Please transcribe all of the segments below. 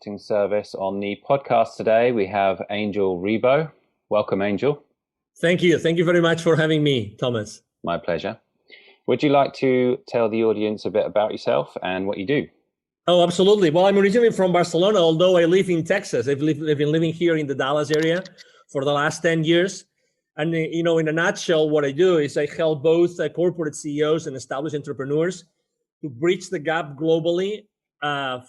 marketing service. On the podcast today, we have Angel Ribo. Welcome, Angel. Thank you. Thank you very much for having me, Thomas. My pleasure. Would you like to tell the audience a bit about yourself and what you do? Oh, absolutely. Well, I'm originally from Barcelona, although I live in Texas. I've been living here in the Dallas area for the last 10 years. And, in a nutshell, what I do is I help both corporate CEOs and established entrepreneurs to bridge the gap globally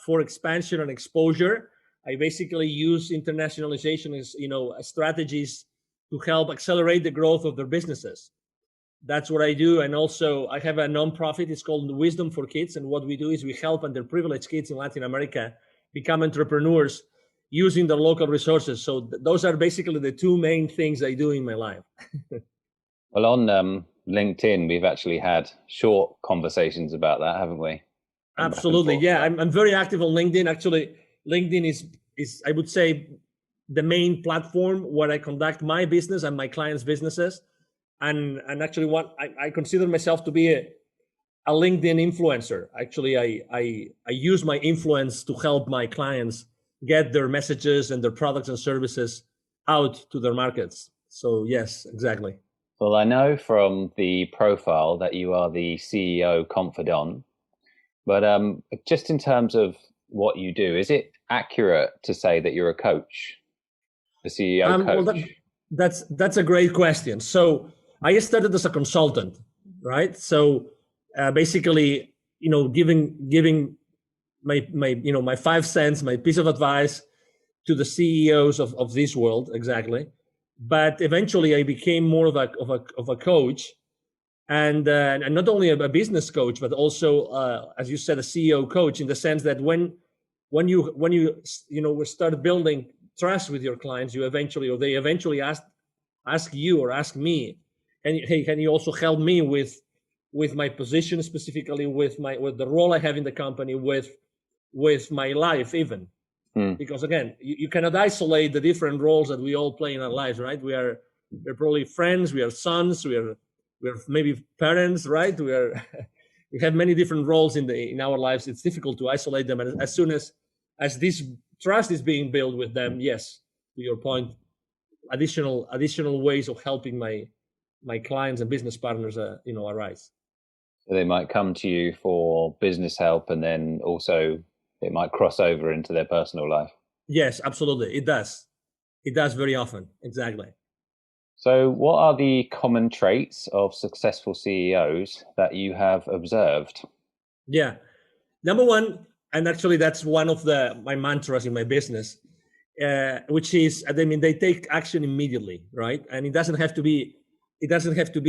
for expansion and exposure. I basically use internationalization as, strategies to help accelerate the growth of their businesses. That's what I do. And also I have a nonprofit. It's called Wisdom for Kids. And what we do is we help underprivileged kids in Latin America become entrepreneurs using their local resources. So those are basically the two main things I do in my life. Well, on LinkedIn, we've actually had short conversations about that, haven't we? Absolutely. Yeah, I'm very active on LinkedIn. Actually, LinkedIn is I would say the main platform where I conduct my business and my clients' businesses. And actually what I consider myself to be a LinkedIn influencer. Actually, I use my influence to help my clients get their messages and their products and services out to their markets. So yes, exactly. Well, I know from the profile that you are the CEO Confidant, but just in terms of what you do, is it accurate to say that you're a coach, a CEO coach? Well, that's a great question. So I started as a consultant, right? So basically, giving my 5 cents, my piece of advice to the CEOs of this world, exactly. But eventually, I became more of a coach, and not only a business coach, but also, as you said, a CEO coach, in the sense that when you start building trust with your clients, they eventually ask you or ask me, and hey, can you also help me with my position, specifically with the role I have in the company, with my life even. Because again, you cannot isolate the different roles that we all play in our lives, right? We're probably friends, we are sons, we're maybe parents, right? We have many different roles in our lives. It's difficult to isolate them, and as soon as this trust is being built with them, yes, to your point, additional ways of helping my clients and business partners arise. So they might come to you for business help, and then also it might cross over into their personal life. Yes, absolutely. It does very often. Exactly. So what are the common traits of successful CEOs that you have observed? Yeah. Number one, and actually that's one of my mantras in my business, which is, they take action immediately, right? And it doesn't have to be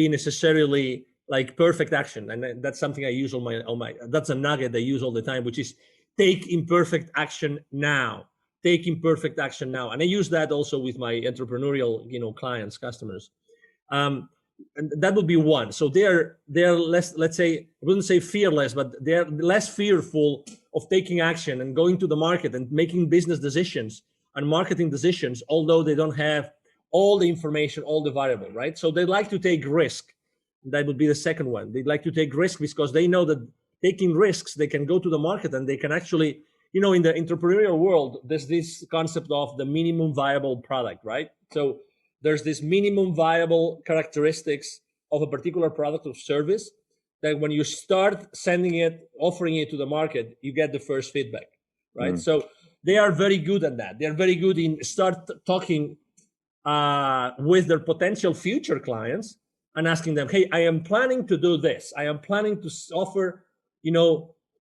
necessarily like perfect action. And that's something I use that's a nugget I use all the time, which is take imperfect action now. Take imperfect action now. And I use that also with my entrepreneurial, clients, customers. And that would be one. So they're less, let's say, I wouldn't say fearless, but they're less fearful of taking action and going to the market and making business decisions and marketing decisions, although they don't have all the information, all the variable, right? So they like to take risk. That would be the second one. They'd like to take risk because they know that taking risks, they can go to the market and they can actually, in the entrepreneurial world, there's this concept of the minimum viable product, right? So there's this minimum viable characteristics of a particular product or service that when you start offering it to the market, you get the first feedback, right? So they are very good at that. They're very good in start talking with their potential future clients and asking them, hey, I am planning to do this. I am planning to offer,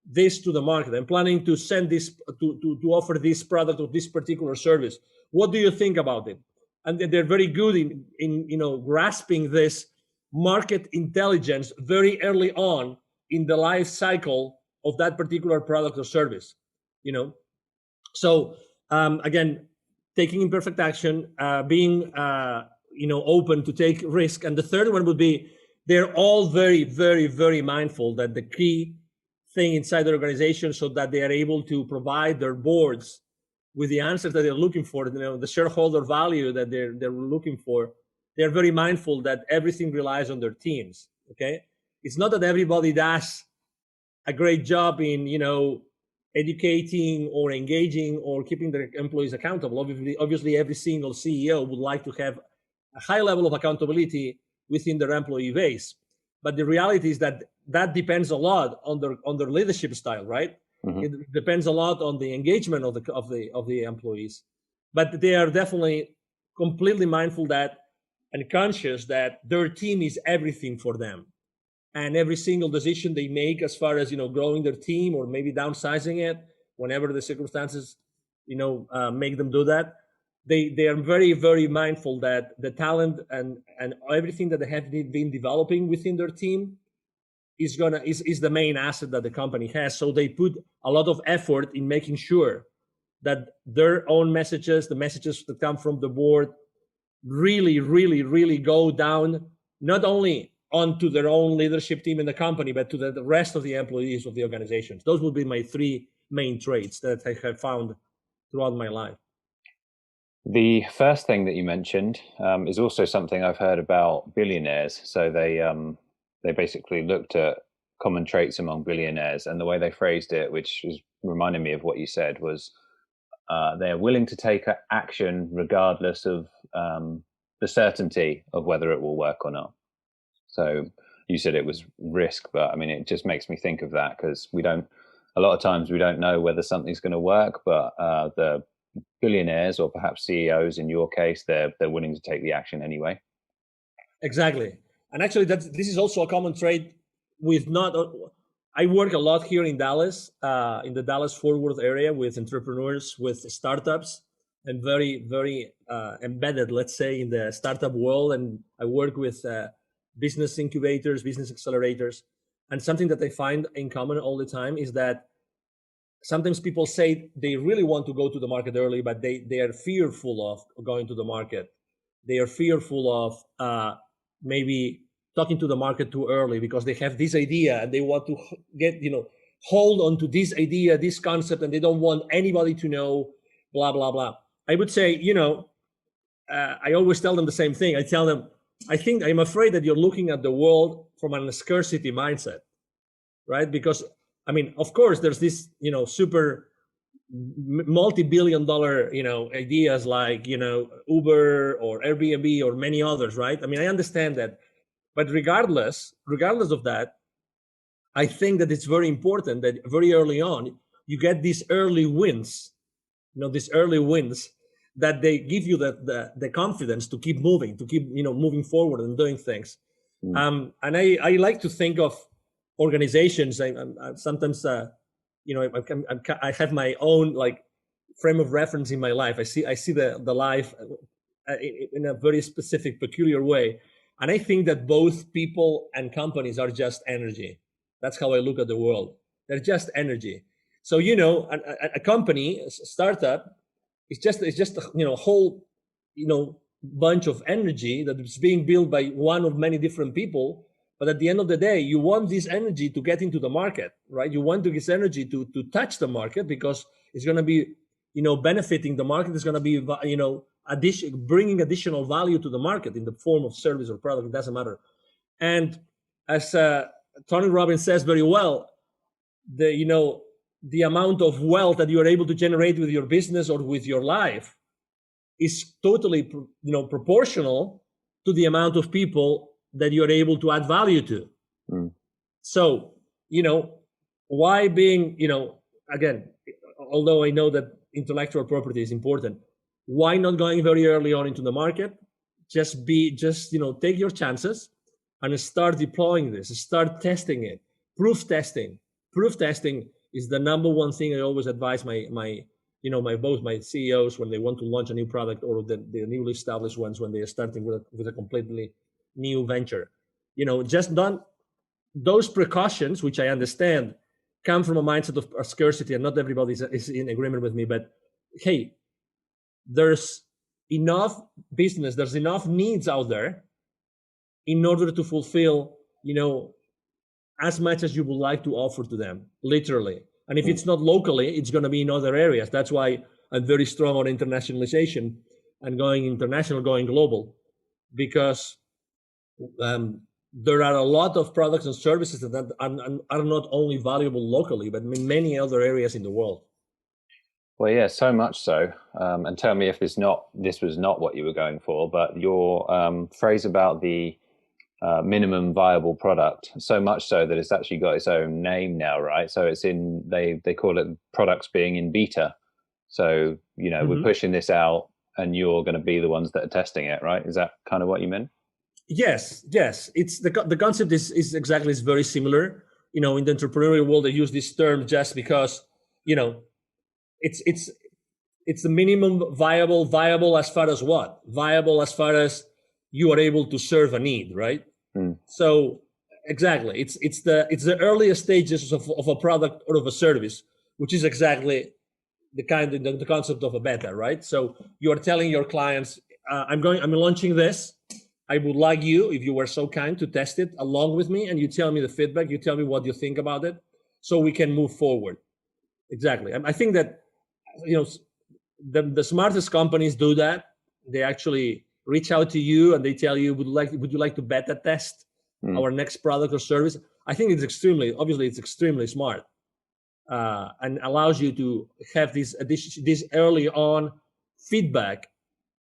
this to the market. I'm planning to send this to offer this product or this particular service. What do you think about it? And they're very good in grasping this market intelligence very early on in the life cycle of that particular product or service. So again, taking imperfect action, being open to take risk. And the third one would be they're all very, very, very mindful that the key thing inside the organization, so that they are able to provide their boards with the answers that they're looking for, the shareholder value that they're looking for. They're very mindful that everything relies on their teams. Okay, it's not that everybody does a great job in educating or engaging or keeping their employees accountable. Obviously, every single CEO would like to have a high level of accountability within their employee base. But the reality is that that depends a lot on their leadership style, right? Mm-hmm. It depends a lot on the engagement of the employees. But they are definitely completely mindful that and conscious that their team is everything for them, and every single decision they make as far as growing their team or maybe downsizing it whenever the circumstances make them do that, they are very, very mindful that the talent and everything that they have been developing within their team is the main asset that the company has. So they put a lot of effort in making sure that their own messages, the messages that come from the board, really, really, really go down, not only onto their own leadership team in the company, but to the rest of the employees of the organizations. Those would be my three main traits that I have found throughout my life. The first thing that you mentioned is also something I've heard about billionaires. So they basically looked at common traits among billionaires, and the way they phrased it, which is reminding me of what you said, was they're willing to take action regardless of the certainty of whether it will work or not. So you said it was risk, but I mean, it just makes me think of that because a lot of times we don't know whether something's going to work, but the billionaires or perhaps CEOs in your case, they're willing to take the action anyway. Exactly. And actually this is also a common trait with I work a lot here in Dallas, in the Dallas Fort Worth area with entrepreneurs, with startups, and very, very embedded, let's say, in the startup world. And I work with business incubators, business accelerators. And something that I find in common all the time is that sometimes people say they really want to go to the market early, but they are fearful of going to the market. They are fearful of maybe talking to the market too early because they have this idea and they want to get, hold on to this idea, this concept, and they don't want anybody to know, blah, blah, blah. I would say, I always tell them the same thing. I tell them, I'm afraid that you're looking at the world from a scarcity mindset, right? Because, I mean, of course, there's this, super multi-billion dollar, ideas like, Uber or Airbnb or many others, right? I mean, I understand that. But regardless of that, I think that it's very important that very early on, you get these early wins, that they give you the confidence to keep moving, to keep, moving forward and doing things. And I like to think of organizations. I sometimes, I have my own like frame of reference in my life. I see the life in a very specific, peculiar way. And I think that both people and companies are just energy. That's how I look at the world. They're just energy. So, a company, a startup, it's just a whole, bunch of energy that is being built by one of many different people. But at the end of the day, you want this energy to get into the market, right? You want this energy to touch the market because it's going to be, benefiting the market. It's going to be, bringing additional value to the market in the form of service or product. It doesn't matter. And as Tony Robbins says very well, the amount of wealth that you are able to generate with your business or with your life is totally, proportional to the amount of people that you're able to add value to. So, why being, again, although I know that intellectual property is important, why not going very early on into the market? Just take your chances and start deploying this, start testing it. Proof testing is the number one thing I always advise both my CEOs when they want to launch a new product or the newly established ones when they are starting with a completely new venture. Just don't, those precautions, which I understand come from a mindset of scarcity, and not everybody is in agreement with me, but hey, there's enough business, there's enough needs out there in order to fulfill, as much as you would like to offer to them, literally. And if it's not locally, it's going to be in other areas. That's why I'm very strong on internationalization and going international, going global, because there are a lot of products and services that are not only valuable locally, but in many other areas in the world. Well, yeah, so much so. And tell me if this was not what you were going for, but your phrase about the minimum viable product, so much so that it's actually got its own name now, right? So it's in they call it products being in beta. So, we're pushing this out and you're going to be the ones that are testing it, right? Is that kind of what you meant? Yes. It's the concept is exactly is very similar. In the entrepreneurial world, they use this term just because, it's the minimum viable as far as what? Viable as far as you are able to serve a need, right? So exactly, it's the earliest stages of a product or of a service, which is exactly the concept of a beta, right? So you are telling your clients, I'm launching this. I would like you, if you were so kind, to test it along with me, and you tell me the feedback. You tell me what you think about it, so we can move forward. Exactly. I think that the smartest companies do that. They actually reach out to you and they tell you, would you like to beta test our next product or service? I think it's extremely smart, and allows you to have this early on feedback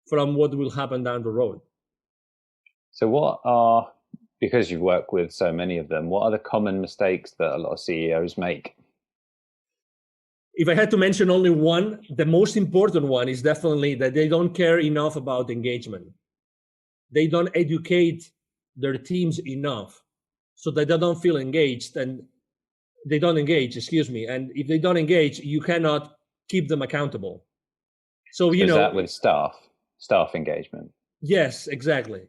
from what will happen down the road. So because you've worked with so many of them, what are the common mistakes that a lot of CEOs make? If I had to mention only one, the most important one is definitely that they don't care enough about engagement. They don't educate their teams enough so that they don't feel engaged, and they don't engage, And if they don't engage, you cannot keep them accountable. So, is that with staff engagement? Yes, exactly.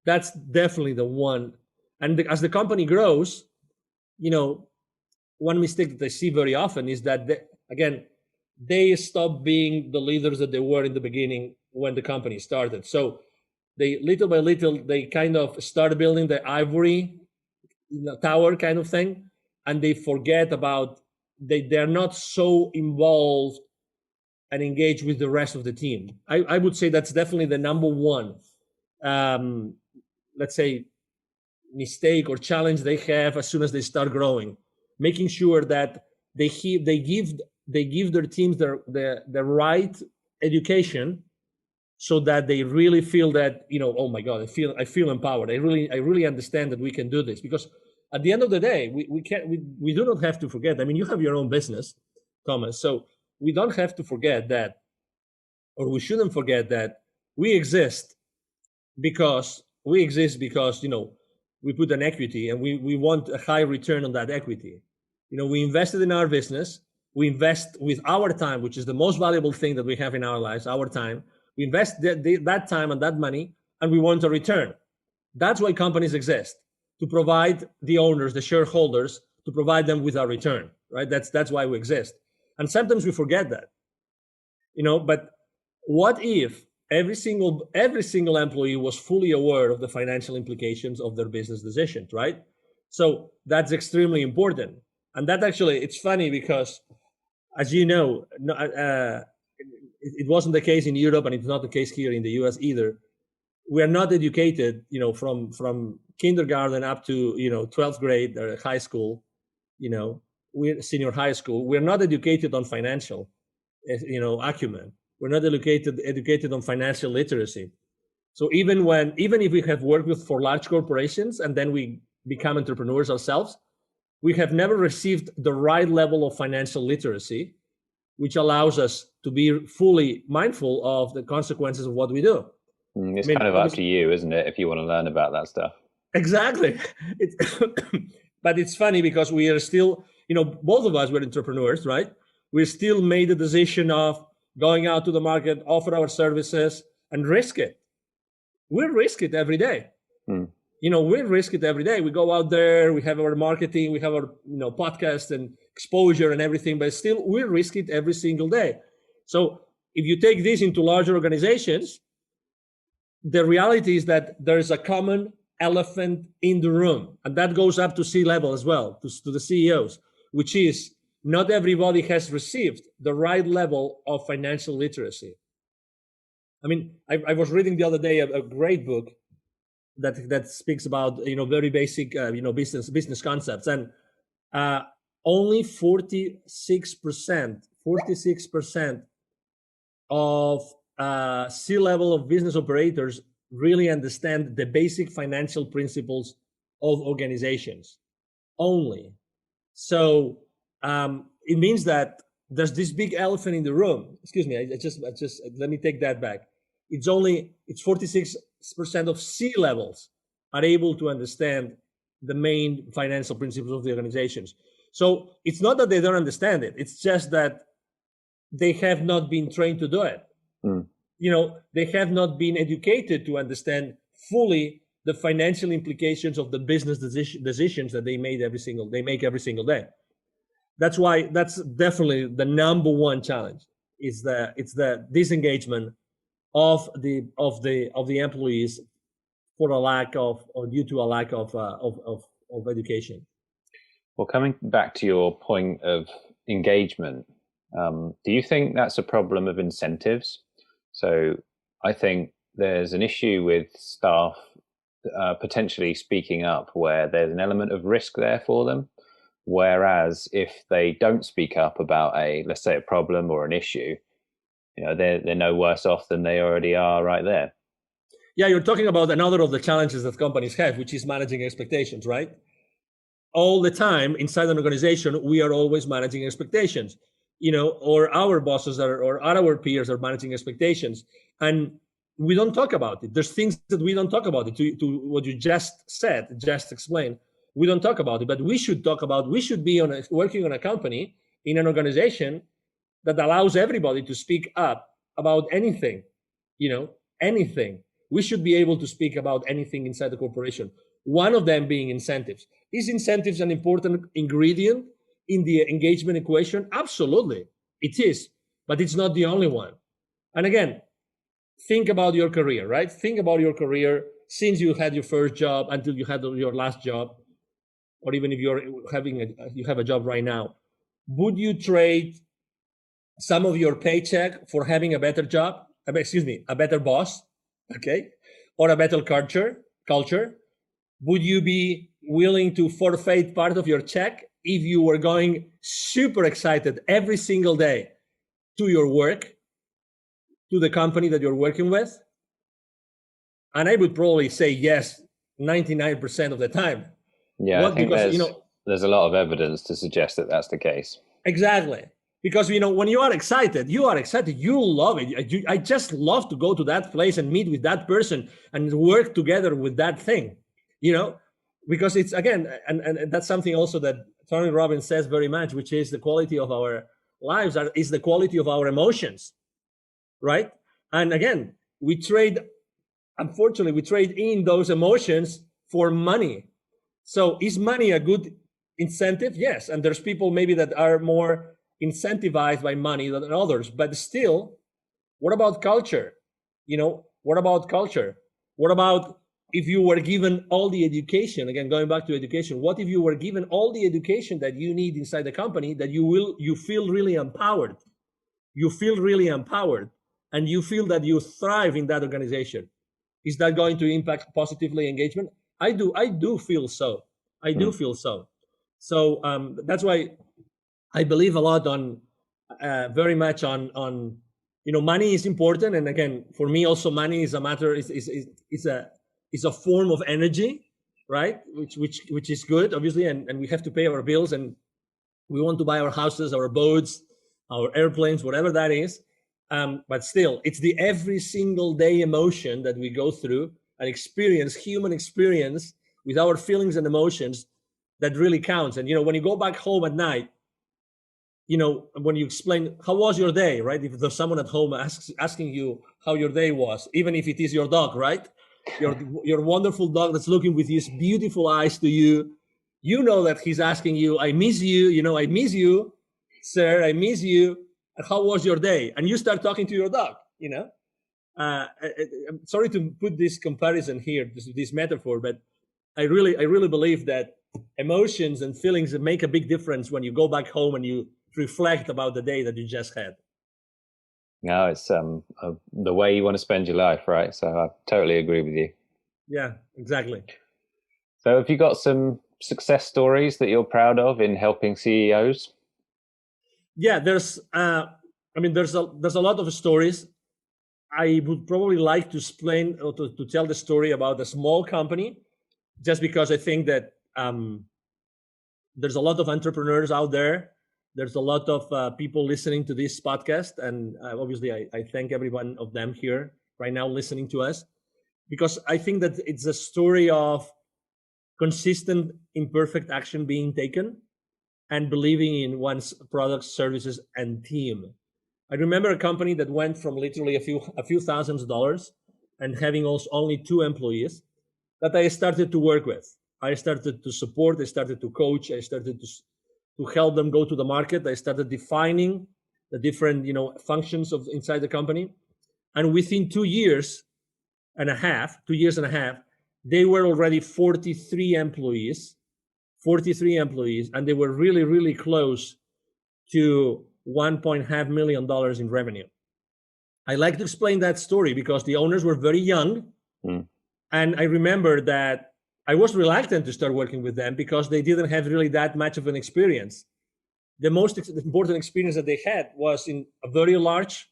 That's definitely the one. And as the company grows, one mistake that I see very often is that they stop being the leaders that they were in the beginning when the company started. So they little by little they kind of start building the ivory tower kind of thing, and they forget about they're not so involved and engaged with the rest of the team. I would say that's definitely the number one, let's say, mistake or challenge they have as soon as they start growing, making sure that they give their teams the right education, so that they really feel that, oh my God, I feel empowered. I really understand that we can do this. Because at the end of the day, we do not have to forget. I mean, you have your own business, Thomas, so we don't have to forget that, or we shouldn't forget that we exist because we put an equity, and we want a high return on that equity. We invested in our business. We invest with our time, which is the most valuable thing that we have in our lives, our time. We invest that time and that money, and we want a return. That's why companies exist, to provide the owners, the shareholders, to provide them with a return, right? That's why we exist. And sometimes we forget that, but what if every single employee was fully aware of the financial implications of their business decisions, right? So that's extremely important. And that actually, it's funny because, as you know, it wasn't the case in Europe, and it's not the case here in the US either. We are not educated, from kindergarten up to 12th grade or high school, we're senior high school. We're not educated on financial, acumen. We're not educated on financial literacy. So even if we have worked for large corporations and then we become entrepreneurs ourselves, we have never received the right level of financial literacy, which allows us to be fully mindful of the consequences of what we do. It's kind of up to you, isn't it, if you want to learn about that stuff? Exactly. But it's funny because we are still, both of us were entrepreneurs, right? We still made the decision of going out to the market, offer our services, and risk it. We risk it every day. We risk it every day. We go out there, we have our marketing, we have our podcast and exposure and everything, but still we risk it every single day. So if you take this into larger organizations, the reality is that there's a common elephant in the room, and that goes up to C-level as well, to the CEOs, which is not everybody has received the right level of financial literacy. I mean, I was reading the other day a great book that speaks about very basic business concepts, and uh, only 46% of C-level of business operators really understand the basic financial principles of organizations. Only. So it means that there's this big elephant in the room. Excuse me, I just let me take that back. It's 46% of C-levels are able to understand the main financial principles of the organizations. So it's not that they don't understand it. It's just that they have not been trained to do it. Mm. They have not been educated to understand fully the financial implications of the business decisions that they make every single day. That's why that's definitely the number one challenge. It's the disengagement of the employees for a lack of, or due to a lack of education. Well, coming back to your point of engagement, do you think that's a problem of incentives? So I think there's an issue with staff potentially speaking up where there's an element of risk there for them. Whereas if they don't speak up about let's say a problem or an issue, they're no worse off than they already are right there. Yeah, you're talking about another of the challenges that companies have, which is managing expectations, right? All the time inside an organization, we are always managing expectations, or our bosses or our peers are managing expectations, and we don't talk about it. There's things that we don't talk about it. To what you just said, just explained, we don't talk about it, but we should talk about. We should be working on a company, in an organization that allows everybody to speak up about anything, anything. We should be able to speak about anything inside the corporation. One of them being incentives. Is incentives an important ingredient in the engagement equation? Absolutely, it is, but it's not the only one. And again, think about your career, right? Think about your career since you had your first job until you had your last job, or even if you have a job right now. Would you trade some of your paycheck for having a better job? A better boss, okay, or a better culture? Would you be willing to forfeit part of your check if you were going super excited every single day to your work, to the company that you're working with? And I would probably say yes, 99% of the time. Yeah, I think there's a lot of evidence to suggest that that's the case. Exactly. Because, when you are excited, you love it. I just love to go to that place and meet with that person and work together with that thing, because it's, again, and that's something also that Tony Robbins says very much, which is the quality of our lives is the quality of our emotions, right? And again, unfortunately, we trade in those emotions for money. So is money a good incentive? Yes. And there's people maybe that are more incentivized by money than others, but still, what about culture? What about culture? What about if you were given all the education, again, going back to education, what if you were given all the education that you need inside the company, that you feel really empowered, and you feel that you thrive in that organization? Is that going to impact positively engagement? I do feel so. So that's why I believe a lot on very much on money is important, and again, for me also, money is a matter is a form of energy, right? Which is good, obviously, and we have to pay our bills, and we want to buy our houses, our boats, our airplanes, whatever that is. But still, it's the every single day emotion that we go through and experience, human experience, with our feelings and emotions, that really counts. And when you go back home at night, when you explain how was your day, right? If there's someone at home asking you how your day was, even if it is your dog, right? Your wonderful dog that's looking with his beautiful eyes to you, that he's asking you, I miss you, I miss you, sir, I miss you. How was your day? And you start talking to your dog, I'm sorry to put this comparison here, this metaphor, but I really believe that emotions and feelings make a big difference when you go back home and you reflect about the day that you just had. No, it's the way you want to spend your life, right? So I totally agree with you. Yeah, exactly. So have you got some success stories that you're proud of in helping CEOs? Yeah, there's a lot of stories. I would probably like to explain or to tell the story about a small company, just because I think that there's a lot of entrepreneurs out there. There's a lot of people listening to this podcast, and obviously, I thank every one of them here right now listening to us, because I think that it's a story of consistent, imperfect action being taken and believing in one's products, services, and team. I remember a company that went from literally a few thousands of dollars and having also only 2 employees that I started to work with. I started to support, I started to coach, I started to help them go to the market. I started defining the different, functions of inside the company. And within 2 years and a half, they were already 43 employees, and they were really, really close to $1.5 million in revenue. I like to explain that story because the owners were very young. Mm. And I remember that I was reluctant to start working with them because they didn't have really that much of an experience. The most important experience that they had was in a very large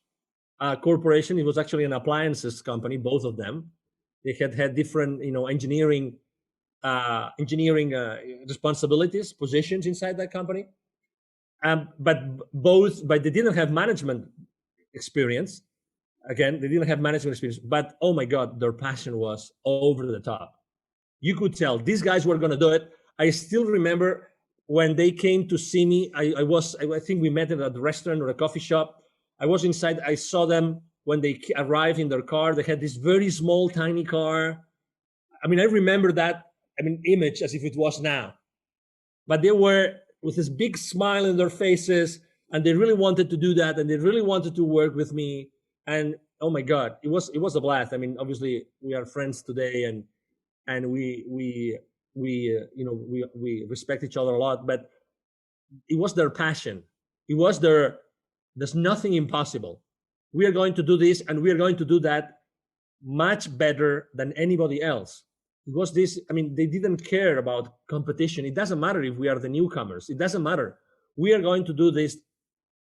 corporation. It was actually an appliances company, both of them. They had different, engineering responsibilities, positions inside that company. But they didn't have management experience. Again, they didn't have management experience. But oh my God, their passion was over the top. You could tell these guys were going to do it. I still remember when they came to see me. I think we met at a restaurant or a coffee shop. I was inside. I saw them when they arrived in their car. They had this very small, tiny car. I mean, I remember that. I mean, image as if it was now. But they were with this big smile in their faces, and they really wanted to do that, and they really wanted to work with me. And oh my God, it was a blast. I mean, obviously we are friends today, and we respect each other a lot. But it was their passion. It was there's nothing impossible. We are going to do this, and we are going to do that much better than anybody else. It was this, I mean, they didn't care about competition. It doesn't matter if we are the newcomers. It doesn't matter. We are going to do this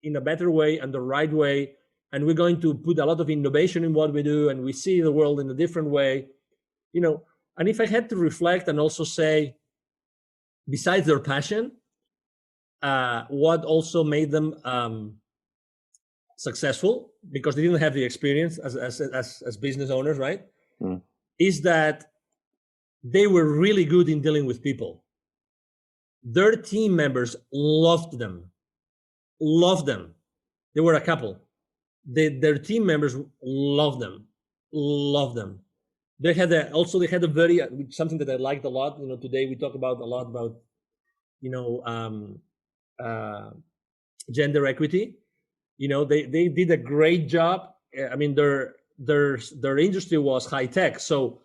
in a better way and the right way. And we're going to put a lot of innovation in what we do, and we see the world in a different way. And if I had to reflect and also say, besides their passion, what also made them successful, because they didn't have the experience as business owners, right? Mm. Is that they were really good in dealing with people. Their team members loved them. They were a couple. Their team members loved them. They had a very something that I liked a lot. Today we talk about a lot about uh, gender equity. They did a great job. I mean, their industry was high tech, so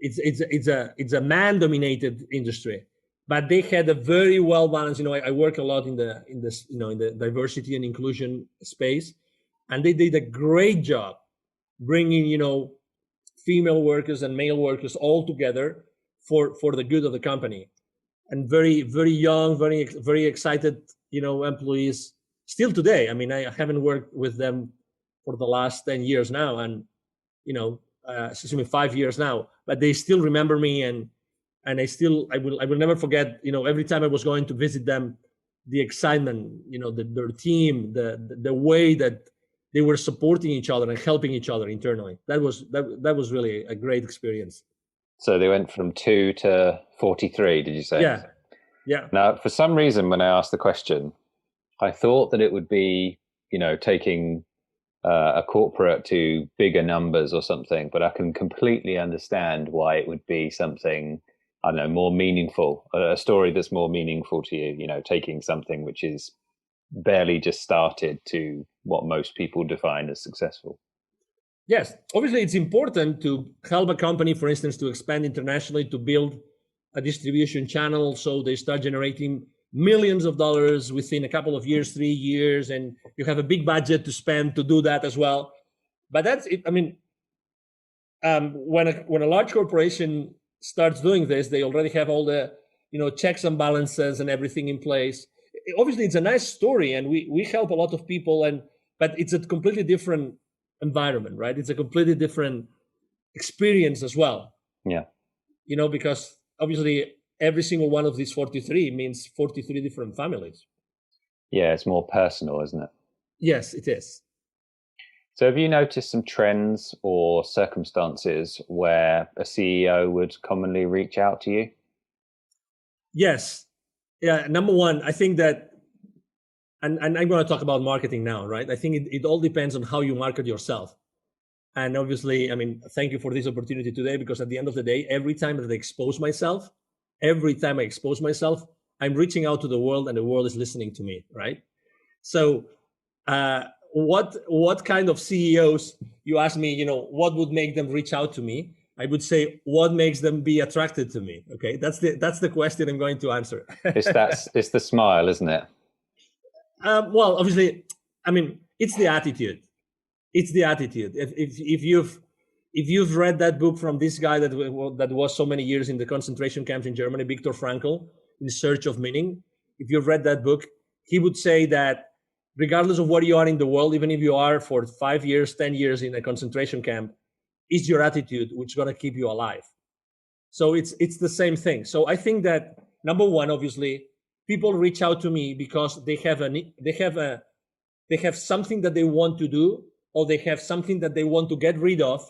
it's a man dominated industry, but they had a very well balanced. I work a lot in the diversity and inclusion space, and they did a great job bringing female workers and male workers all together for the good of the company. And very, very young, very, very excited employees still today. I mean, I haven't worked with them for the last 10 years now, and 5 years now, but they still remember me, and I will never forget. Every time I was going to visit them, the excitement, their team, the way that they were supporting each other and helping each other internally. That was really a great experience. So they went from 2 to 43, did you say? Yeah, yeah. Now, for some reason, when I asked the question, I thought that it would be, taking a corporate to bigger numbers or something, but I can completely understand why it would be something, I don't know, more meaningful, a story that's more meaningful to you, taking something which is barely just started to what most people define as successful. Yes, obviously it's important to help a company, for instance, to expand internationally, to build a distribution channel so they start generating millions of dollars within a couple of years, 3 years, and you have a big budget to spend to do that as well. But that's it. I mean, when a large corporation starts doing this, they already have all the checks and balances and everything in place. Obviously, it's a nice story, and we help a lot of people, but it's a completely different environment, right? It's a completely different experience as well. Yeah. Because obviously every single one of these 43 means 43 different families. Yeah, it's more personal, isn't it? Yes, it is. So have you noticed some trends or circumstances where a CEO would commonly reach out to you? Yes. Yeah. Number one, I think that, and I'm going to talk about marketing now, right? I think it all depends on how you market yourself. And obviously, I mean, thank you for this opportunity today, because at the end of the day, every time that I expose myself, I'm reaching out to the world, and the world is listening to me, right? So what kind of CEOs, you ask me, what would make them reach out to me? I would say, what makes them be attracted to me? Okay, that's the question I'm going to answer. It's the smile, isn't it? Well, obviously, I mean, it's the attitude. It's the attitude. If you've read that book from this guy that was so many years in the concentration camps in Germany, Viktor Frankl, In Search of Meaning, if you've read that book, he would say that regardless of where you are in the world, even if you are for 5 years, 10 years in a concentration camp, it's your attitude which is going to keep you alive. So it's the same thing. So I think that number one, obviously, people reach out to me because they have something that they want to do, or they have something that they want to get rid of,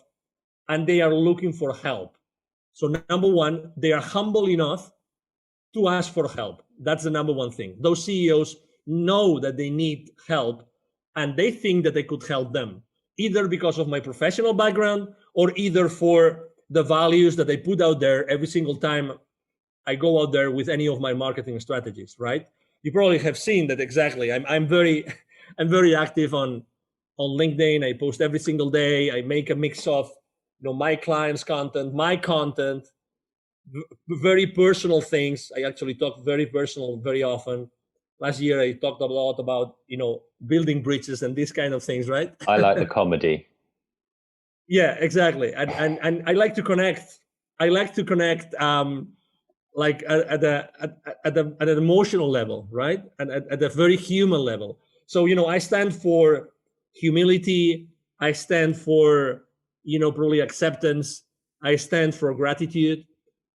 and they are looking for help. So number one, they are humble enough to ask for help. That's the number one thing. Those CEOs know that they need help, and they think that they could help them, either because of my professional background, or either for the values that I put out there every single time I go out there with any of my marketing strategies, right? You probably have seen that exactly. I'm very active on LinkedIn. I post every single day. I make a mix of my clients' content, my content, very personal things. I actually talk very personal very often. Last year I talked a lot about building bridges and these kind of things, right? I like the comedy. Yeah, exactly. And I like to connect. Like at an emotional level, right? And at a very human level. So I stand for humility. I stand for probably acceptance. I stand for gratitude.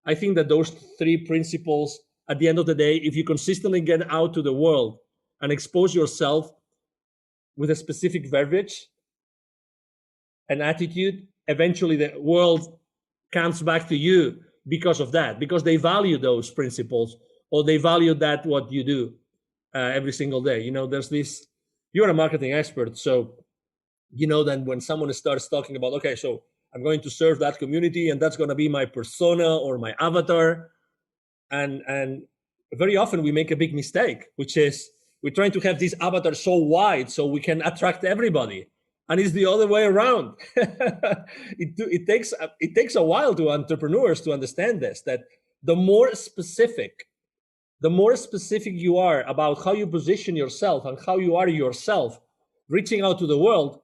I think that those three principles, at the end of the day, if you consistently get out to the world and expose yourself with a specific verbiage and attitude, eventually the world comes back to you because of that, because they value those principles, or they value that what you do every single day. There's this, you're a marketing expert, so that when someone starts talking about, okay, so I'm going to serve that community, and that's going to be my persona or my avatar, and very often we make a big mistake, which is we're trying to have this avatar so wide so we can attract everybody, and it's the other way around. It takes a while to entrepreneurs to understand this, that the more specific you are about how you position yourself and how you are yourself reaching out to the world,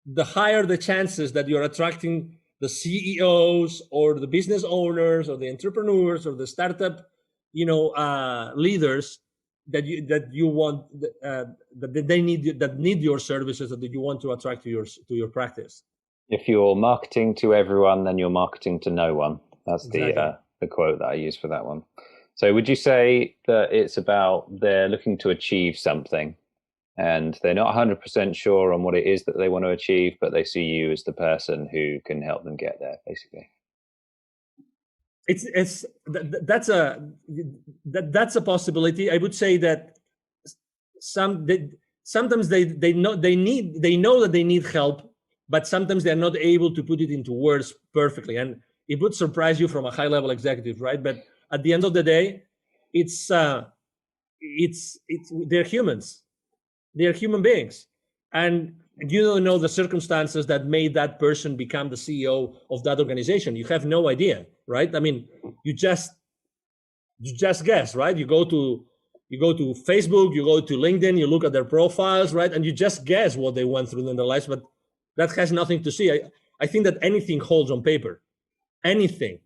the higher the chances that you're attracting the CEOs or the business owners or the entrepreneurs or the startup, leaders that you want, that they need your services, that you want to attract to your practice. If you're marketing to everyone, then you're marketing to no one. That's exactly the quote that I use for that one. So would you say that it's about they're looking to achieve something, and they're not 100% sure on what it is that they want to achieve, but they see you as the person who can help them get there, basically? That's a possibility. I would say that sometimes they know that they need help, but sometimes they're not able to put it into words perfectly, and it would surprise you from a high level executive, right? But at the end of the day, it's they're humans. They're human beings, and you don't know the circumstances that made that person become the CEO of that organization. You have no idea, right? I mean, you just guess, right? You go to Facebook, you go to LinkedIn, you look at their profiles, right? And you just guess what they went through in their lives, but that has nothing to see. I think that anything holds on paper. Anything.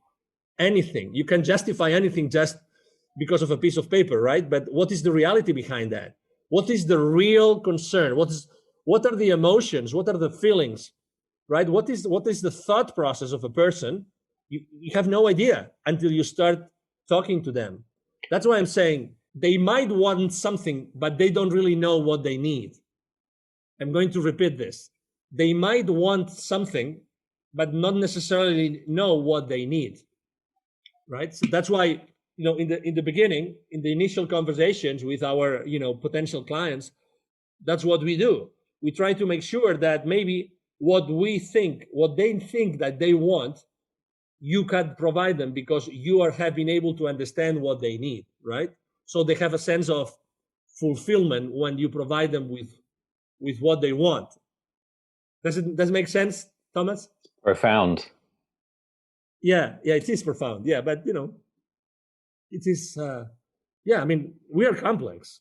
You can justify anything just because of a piece of paper, right? But what is the reality behind that? What is the real concern? What are the emotions? What are the feelings, right? What is the thought process of a person? You have no idea until you start talking to them. That's why I'm saying they might want something, but they don't really know what they need. I'm going to repeat this. They might want something, but not necessarily know what they need, right? So that's why, in the beginning, in the initial conversations with our, potential clients, that's what we do. We try to make sure that maybe what they think that they want, you can provide them because you have been able to understand what they need, right? So they have a sense of fulfillment when you provide them with what they want. Does it make sense, Thomas? Profound. Yeah, it is profound. Yeah, but it is. Yeah, I mean, we are complex.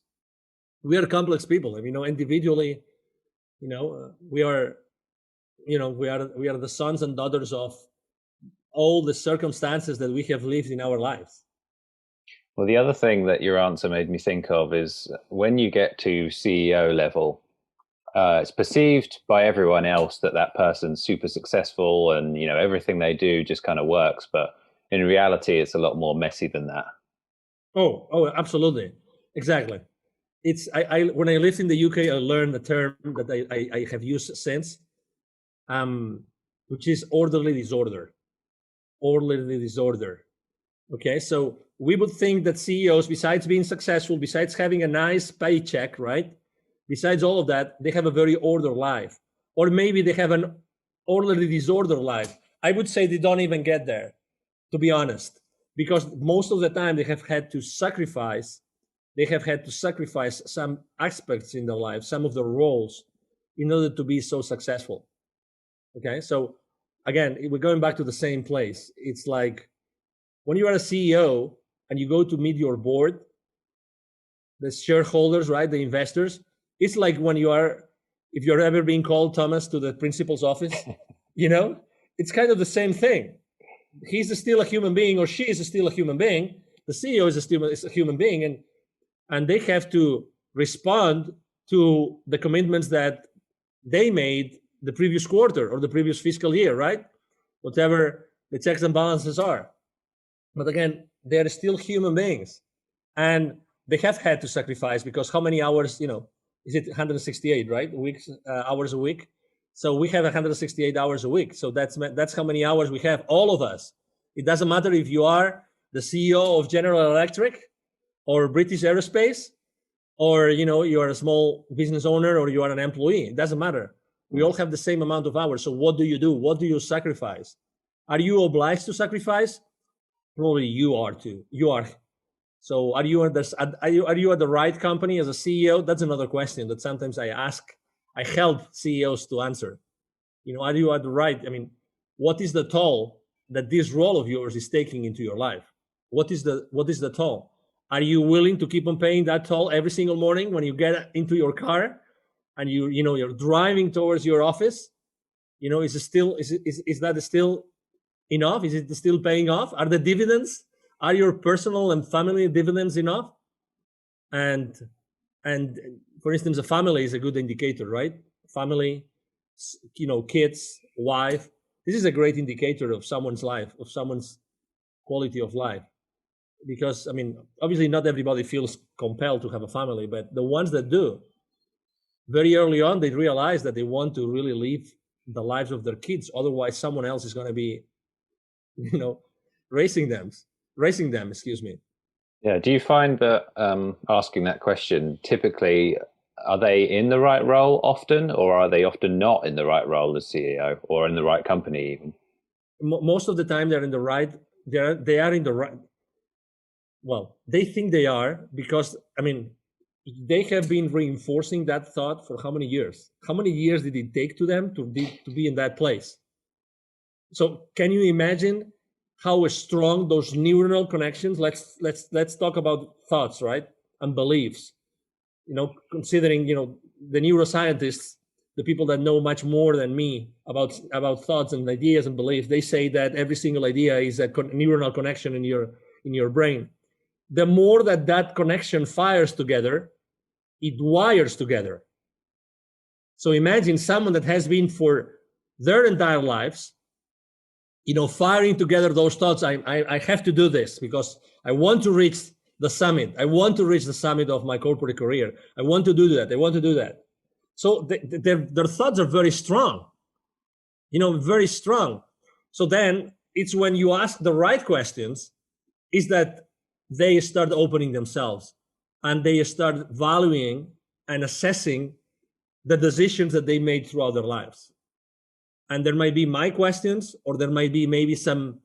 We are complex people. I mean, individually, we are, we are the sons and daughters of all the circumstances that we have lived in our lives. Well, the other thing that your answer made me think of is when you get to CEO level, it's perceived by everyone else that that person's super successful and everything they do just kind of works. But in reality, it's a lot more messy than that. Oh, absolutely, exactly. It's I when I lived in the UK, I learned a term that I have used since, which is orderly disorder. Orderly disorder. Okay, so we would think that CEOs, besides being successful, besides having a nice paycheck, right? Besides all of that, they have a very ordered life. Or maybe they have an orderly disorder life. I would say they don't even get there, to be honest, because most of the time they have had to sacrifice some aspects in their life, some of the roles, in order to be so successful. Okay, so again, we're going back to the same place. It's like when you are a CEO and you go to meet your board, the shareholders, right, the investors, it's like when if you're ever being called, Thomas, to the principal's office, it's kind of the same thing. He's still a human being, or she is still a human being. The CEO is still a human being, and they have to respond to the commitments that they made the previous quarter or the previous fiscal year, right? Whatever the checks and balances are. But again, they are still human beings, and they have had to sacrifice, because how many hours, is it 168, right? Hours a week. So we have 168 hours a week. So that's how many hours we have, all of us. It doesn't matter if you are the CEO of General Electric or British Aerospace, or you are a small business owner, or you are an employee. It doesn't matter. We all have the same amount of hours. So what do you do? What do you sacrifice? Are you obliged to sacrifice? Probably you are too. You are. So are you at the right company as a CEO? That's another question that sometimes I help CEOs to answer. Are you at the right? I mean, what is the toll that this role of yours is taking into your life? What is the toll? Are you willing to keep on paying that toll every single morning when you get into your car and you're driving towards your office? Is that still enough? Is it still paying off? Are the dividends, are your personal and family dividends enough? And for instance, a family is a good indicator, right? Family, kids, wife. This is a great indicator of someone's life, of someone's quality of life. Because, I mean, obviously not everybody feels compelled to have a family, but the ones that do, very early on, they realize that they want to really live the lives of their kids. Otherwise, someone else is going to be, raising them, excuse me. Yeah. Do you find that asking that question, typically, are they in the right role often, or are they often not in the right role as CEO, or in the right company even? Most of the time they're in the right, they are in the right. Well, they think they are, because, I mean, they have been reinforcing that thought for how many years? How many years did it take to them to be in that place? So can you imagine how strong those neuronal connections? Let's talk about thoughts, right, and beliefs. Considering the neuroscientists, the people that know much more than me about thoughts and ideas and beliefs, they say that every single idea is a neuronal connection in your brain. The more that connection fires together, it wires together. So imagine someone that has been for their entire lives, firing together those thoughts. I have to do this because I want to reach the summit. I want to reach the summit of my corporate career. I want to do that. I want to do that. So their thoughts are very strong, very strong. So then it's when you ask the right questions is that they start opening themselves and they start valuing and assessing the decisions that they made throughout their lives. And there might be my questions, or there might be maybe some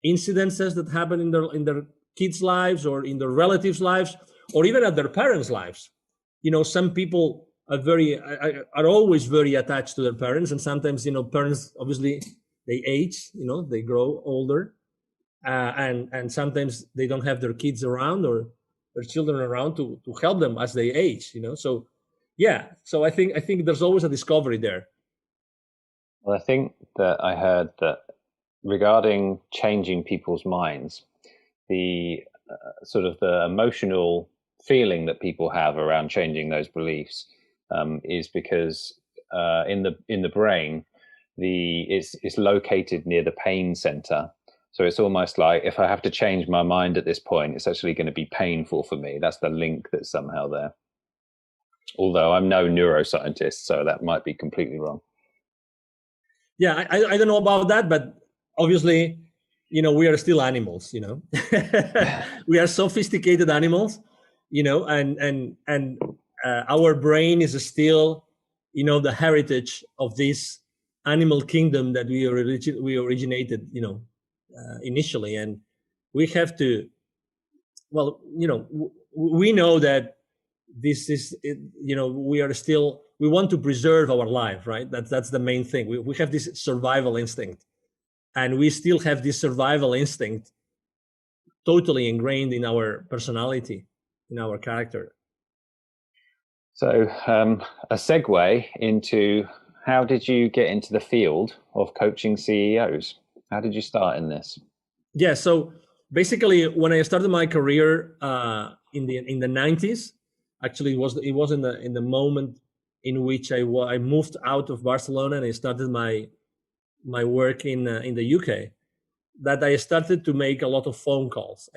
incidences that happen in their kids' lives or in their relatives' lives, or even at their parents' lives. Some people are always very attached to their parents, and sometimes parents obviously they age, they grow older, and sometimes they don't have their kids around or their children around to help them as they age. So yeah, so I think there's always a discovery there. Well, I think that I heard that regarding changing people's minds, the sort of the emotional feeling that people have around changing those beliefs is because in the brain, it's located near the pain center. So it's almost like if I have to change my mind at this point, it's actually going to be painful for me. That's the link that's somehow there. Although I'm no neuroscientist, so that might be completely wrong. Yeah, I don't know about that, but obviously, we are still animals, we are sophisticated animals, and our brain is still, the heritage of this animal kingdom that we originated, initially. And we have to, well, we know that this is, we want to preserve our life, right? That's the main thing. We have this survival instinct, and we still have this survival instinct totally ingrained in our personality, in our character. So a segue into, how did you get into the field of coaching CEOs? How did you start in this? Yeah, so basically when I started my career in the 90s, actually it was in the moment in which I moved out of Barcelona and I started my work in the UK, that I started to make a lot of phone calls.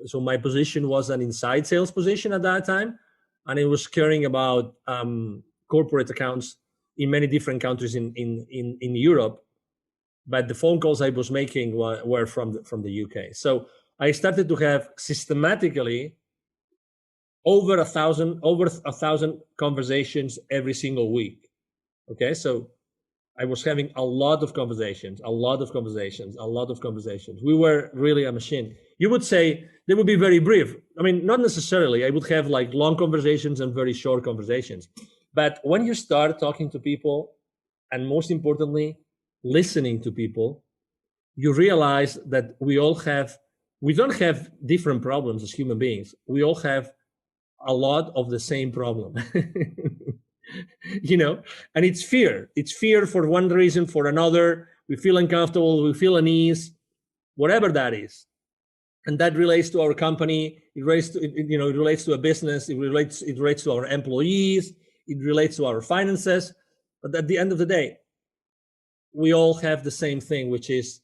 So my position was an inside sales position at that time, and it was caring about corporate accounts in many different countries in Europe. But the phone calls I was making were from the UK. So I started to have systematically over 1,000 conversations every single week. Okay, so I was having a lot of conversations. We were really a machine. You would say they would be very brief. I mean, not necessarily. I would have like long conversations and very short conversations. But when you start talking to people, and most importantly, listening to people, you realize that we don't have different problems as human beings. We all have a lot of the same problem. And it's fear for one reason, for another. We feel uncomfortable, we feel unease, whatever that is. And that relates to our company, it relates to a business, it relates to our employees, it relates to our finances. But at the end of the day, we all have the same thing, which is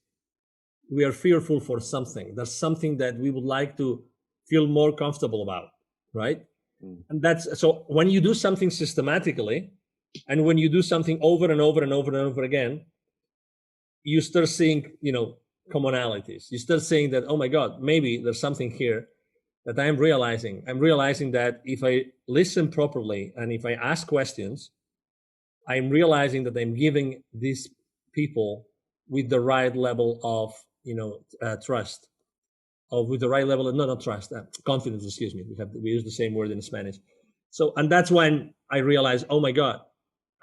we are fearful for something. There's something that we would like to feel more comfortable about, right? And that's, so when you do something systematically, and when you do something over and over and over and over again, you start seeing, commonalities. You start saying that, oh my God, maybe there's something here that I'm realizing. I'm realizing that if I listen properly and if I ask questions, I'm realizing that I'm giving these people with the right level of, trust, or with the right level of, not trust, confidence, excuse me. We use the same word in Spanish. So, and that's when I realized, oh my God,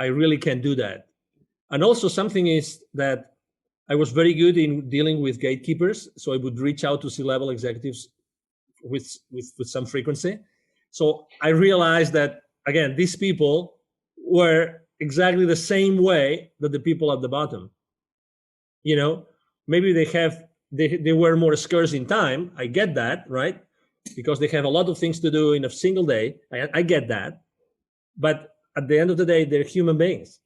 I really can do that. And also something is that I was very good in dealing with gatekeepers. So I would reach out to C-level executives with some frequency. So I realized that, again, these people were, exactly the same way that the people at the bottom. You know, maybe they were more scarce in time. I get that, right? Because they have a lot of things to do in a single day. I get that. But at the end of the day, they're human beings.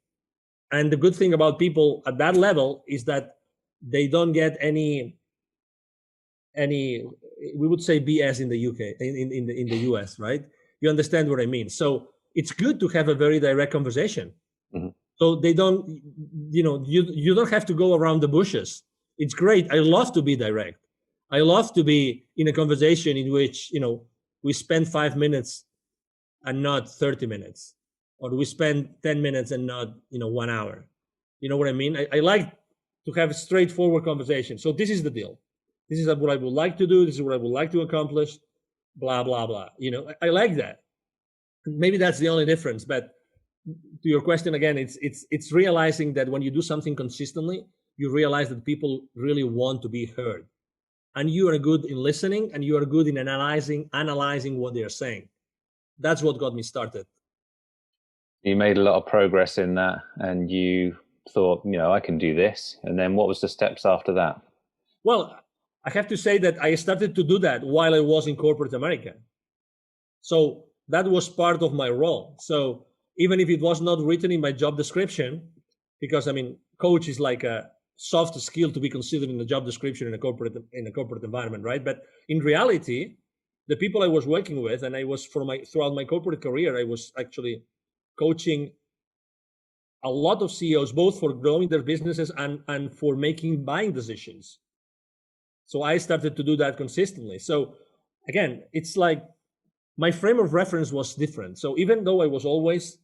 And the good thing about people at that level is that they don't get any we would say BS in the UK, in the US, right? You understand what I mean? So it's good to have a very direct conversation. Mm-hmm. So they don't, you don't have to go around the bushes. It's great. I love to be direct. I love to be in a conversation in which, we spend 5 minutes and not 30 minutes, or we spend 10 minutes and not, 1 hour. You know what I mean? I like to have a straightforward conversation. So this is the deal. This is what I would like to do. This is what I would like to accomplish, blah, blah, blah. I like that. Maybe that's the only difference. But to your question again, it's realizing that when you do something consistently, you realize that people really want to be heard. And you are good in listening, and you are good in analyzing what they're saying. That's what got me started. You made a lot of progress in that, and you thought, I can do this. And then what was the steps after that? Well, I have to say that I started to do that while I was in corporate America. So that was part of my role. So even if it was not written in my job description, because coach is like a soft skill to be considered in the job description in a corporate environment, right? But in reality, the people I was working with, and I was throughout my corporate career, I was actually coaching a lot of CEOs, both for growing their businesses and for making buying decisions. So I started to do that consistently. So again, it's like my frame of reference was different. So even though I was always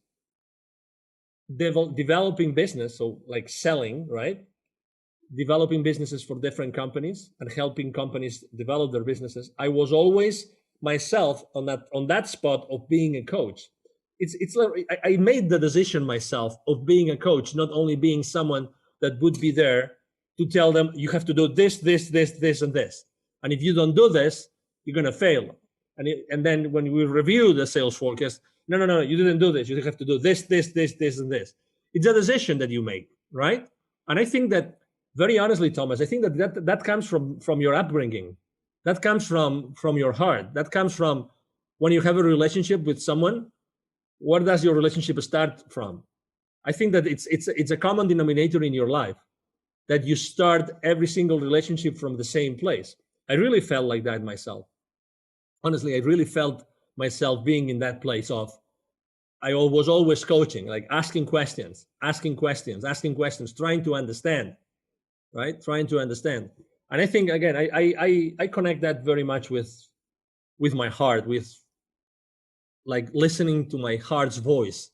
developing business, so like selling, right? Developing businesses for different companies and helping companies develop their businesses, I was always myself on that spot of being a coach. It's like I made the decision myself of being a coach, not only being someone that would be there to tell them you have to do this, this, this, this, and this. And if you don't do this, you're going to fail. And then when we review the sales forecast, no, you didn't do this. You have to do this, this, this, this, and this. It's a decision that you make, right? And I think that, very honestly, Thomas, I think that comes from your upbringing. That comes from your heart. That comes from when you have a relationship with someone. Where does your relationship start from? I think that it's a common denominator in your life, that you start every single relationship from the same place. I really felt like that myself. Honestly, I really felt myself being in that place of, I was always coaching, like asking questions, trying to understand, right? Trying to understand. And I think, again, I connect that very much with my heart, with like listening to my heart's voice,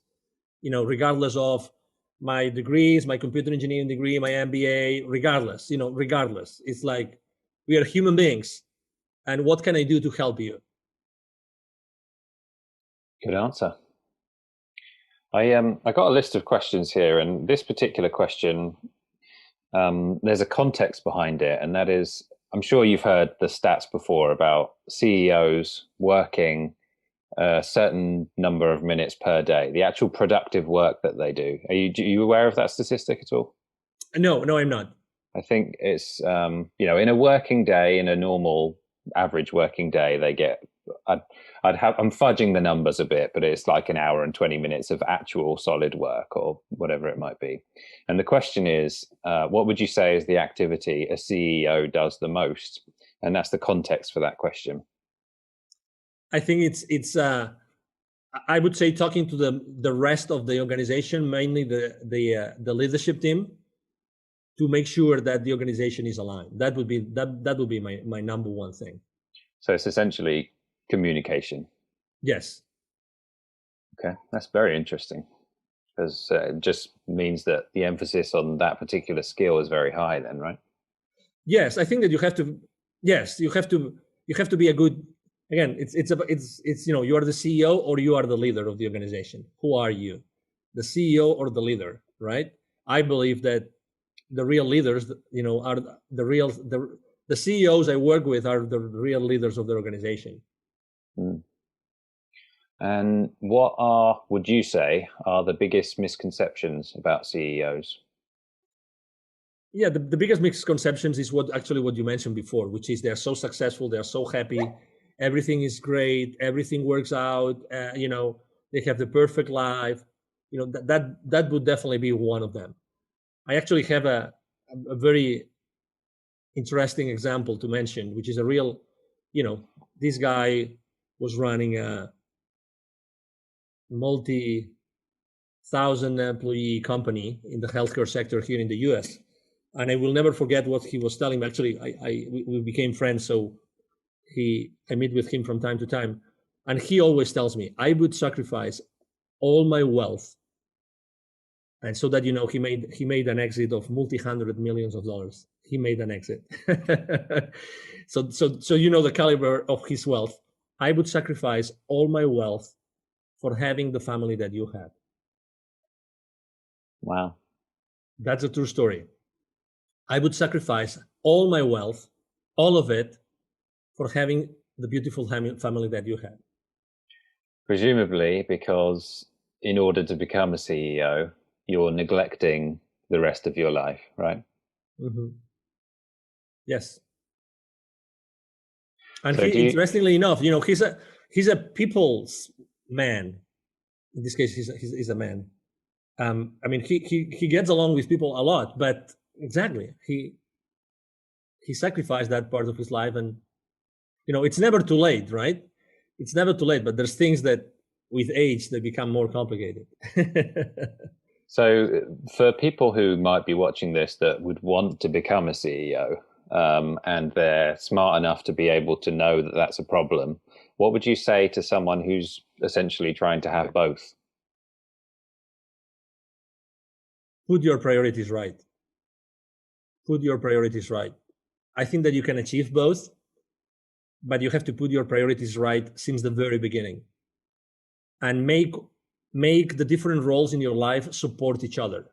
regardless of my degrees, my computer engineering degree, my MBA, regardless. It's like we are human beings. And what can I do to help you? Good answer. I got a list of questions here, and this particular question, there's a context behind it, and that is, I'm sure you've heard the stats before about CEOs working a certain number of minutes per day, the actual productive work that they do. Are you aware of that statistic at all? No, I'm not. I think it's, in a working day, in a normal average working day, they get, I'm fudging the numbers a bit, but it's like an hour and 20 minutes of actual solid work or whatever it might be. And the question is, what would you say is the activity a CEO does the most? And that's the context for that question. I think it's I would say talking to the rest of the organization, mainly the leadership team, to make sure that the organization is aligned. That would be my number one thing. So it's essentially communication. Yes. Okay, that's very interesting, because it just means that the emphasis on that particular skill is very high then, right? Yes, I think that you have to be a good, again, it's you are the CEO or you are the leader of the organization. Who are you? The CEO or the leader, right? I believe that the real leaders, are the CEOs I work with are the real leaders of the organization. And what are, would you say, are the biggest misconceptions about CEOs? Yeah, the biggest misconceptions is what you mentioned before, which is they're so successful, they're so happy, everything is great, everything works out, they have the perfect life. That would definitely be one of them. I actually have a very interesting example to mention, which is a real, this guy was running a multi-thousand employee company in the healthcare sector here in the US. And I will never forget what he was telling me. Actually, we became friends, so I meet with him from time to time, and he always tells me I would sacrifice all my wealth, and so that he made an exit of multi-hundred millions of dollars. He made an exit. So the caliber of his wealth. I would sacrifice all my wealth for having the family that you had. Wow. That's a true story. I would sacrifice all my wealth, all of it, for having the beautiful family that you had. Presumably because in order to become a CEO, you're neglecting the rest of your life, right? Mm-hmm. Yes. And So do you, interestingly enough, he's a people's man. In this case, he's a man. I mean, he gets along with people a lot, but exactly, he sacrificed that part of his life, and it's never too late, right? It's never too late, but there's things that with age they become more complicated. so for people who might be watching this that would want to become a CEO, and they're smart enough to be able to know that that's a problem, what would you say to someone who's essentially trying to have both? Put your priorities right. Put your priorities right. I think that you can achieve both, but you have to put your priorities right since the very beginning, and make the different roles in your life support each other.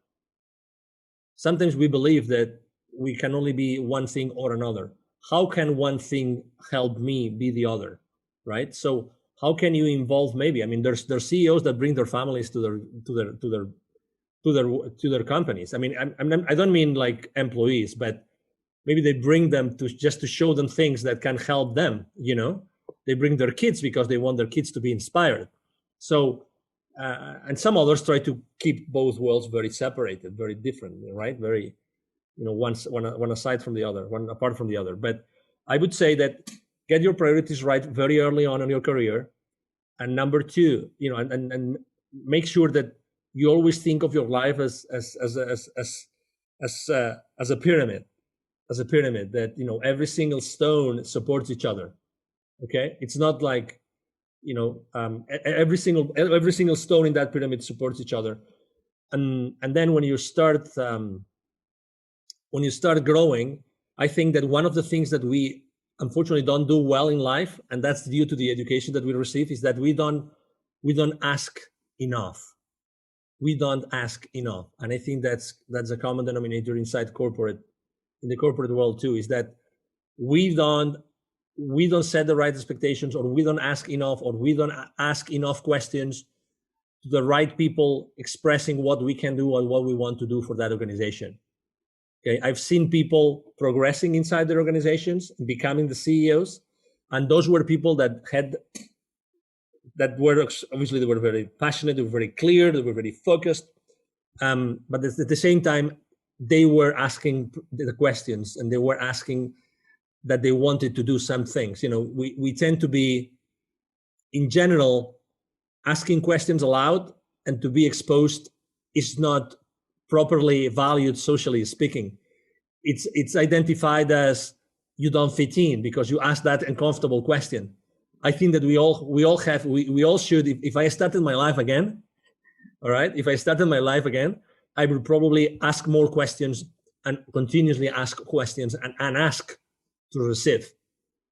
Sometimes we believe that we can only be one thing or another. How can one thing help me be the other, right? So how can you involve, maybe, I mean, there's CEOs that bring their families to their companies. I mean, I don't mean like employees, but maybe they bring them to show them things that can help them. They bring their kids because they want their kids to be inspired. So and some others try to keep both worlds very separated, very different, right? Very, one aside from the other, one apart from the other. But I would say that get your priorities right very early on in your career, and number two, and make sure that you always think of your life as a pyramid, that every single stone supports each other. Okay, it's not like every single stone in that pyramid supports each other, and then when you start growing, I think that one of the things that we unfortunately don't do well in life, and that's due to the education that we receive, is that we don't ask enough. We don't ask enough, and I think that's a common denominator inside in the corporate world too, is that we don't set the right expectations, or we don't ask enough, or we don't ask enough questions to the right people expressing what we can do and what we want to do for that organization. Okay, I've seen people progressing inside their organizations, becoming the CEOs, and those were people that were obviously, they were very passionate, they were very clear, they were very focused, but at the same time they were asking the questions, and they were asking that they wanted to do some things. We tend to be, in general, asking questions aloud and to be exposed is not properly valued, socially speaking. It's identified as you don't fit in because you ask that uncomfortable question. I think that we all should. If I started my life again, all right, if I started my life again, I would probably ask more questions and continuously ask questions and ask to receive.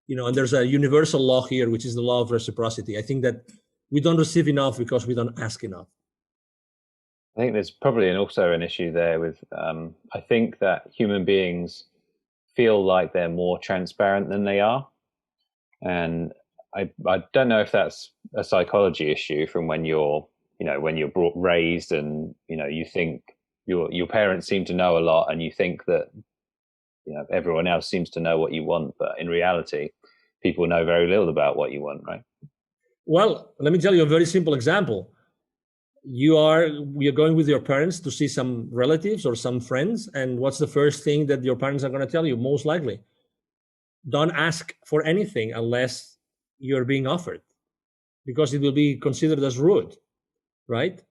And there's a universal law here, which is the law of reciprocity. I think that we don't receive enough because we don't ask enough. I think there's probably also an issue there with, I think that human beings feel like they're more transparent than they are. And I don't know if that's a psychology issue from when you're, when you're brought raised, and you think your parents seem to know a lot, and you think that everyone else seems to know what you want, but in reality, people know very little about what you want, right? Well, let me tell you a very simple example. You're going with your parents to see some relatives or some friends, and what's the first thing that your parents are going to tell you? Most likely, don't ask for anything unless you're being offered, because it will be considered as rude, right?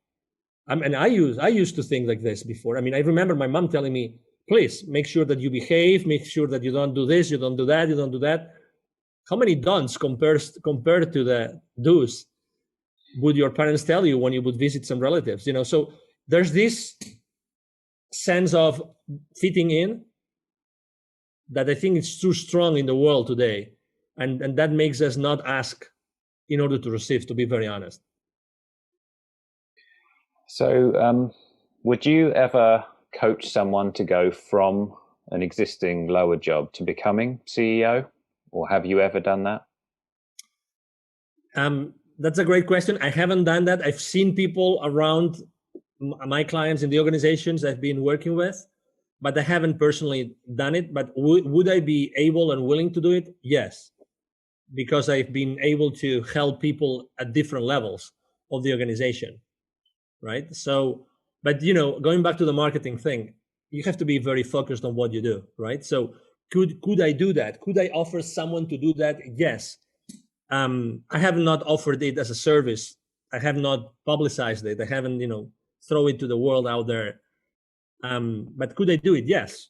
And I used to think like this before. I mean, I remember my mom telling me, please make sure that you behave, make sure that you don't do this, you don't do that, you don't do that. How many don'ts compared to the do's would your parents tell you when you would visit some relatives? So there's this sense of fitting in that I think is too strong in the world today, and that makes us not ask in order to receive, to be very honest. So, would you ever coach someone to go from an existing lower job to becoming CEO, or have you ever done that? That's a great question. I haven't done that. I've seen people around my clients in the organizations I've been working with, but I haven't personally done it. But would I be able and willing to do it? Yes, because I've been able to help people at different levels of the organization, right? So, but going back to the marketing thing, you have to be very focused on what you do, right? So, could I do that? Could I offer someone to do that? Yes. I have not offered it as a service. I have not publicized it. I haven't, throw it to the world out there. But could I do it? Yes,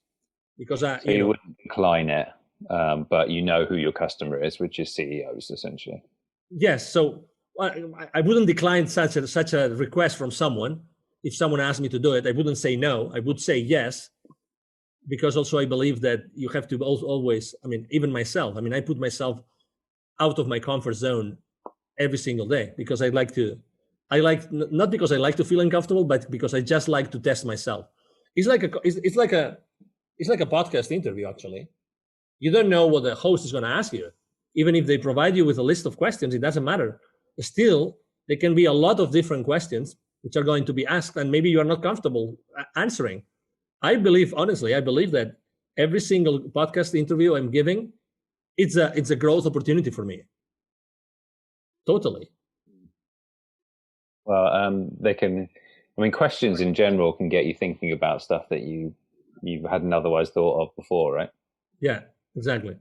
because So you wouldn't decline it, but you know who your customer is, which is CEOs essentially. Yes. So I wouldn't decline such a request from someone. If someone asked me to do it, I wouldn't say no. I would say yes, because also I believe that you have to always. I mean, even myself. I mean, I put myself out of my comfort zone every single day because not because I like to feel uncomfortable, but because I just like to test myself. It's like a podcast interview. Actually, you don't know what the host is going to ask you. Even if they provide you with a list of questions, it doesn't matter. Still, there can be a lot of different questions which are going to be asked, and maybe you are not comfortable answering. Honestly, I believe that every single podcast interview I'm giving, it's a growth opportunity for me. Totally. Well, they can. I mean, questions in general can get you thinking about stuff that you hadn't otherwise thought of before, right? Yeah, exactly.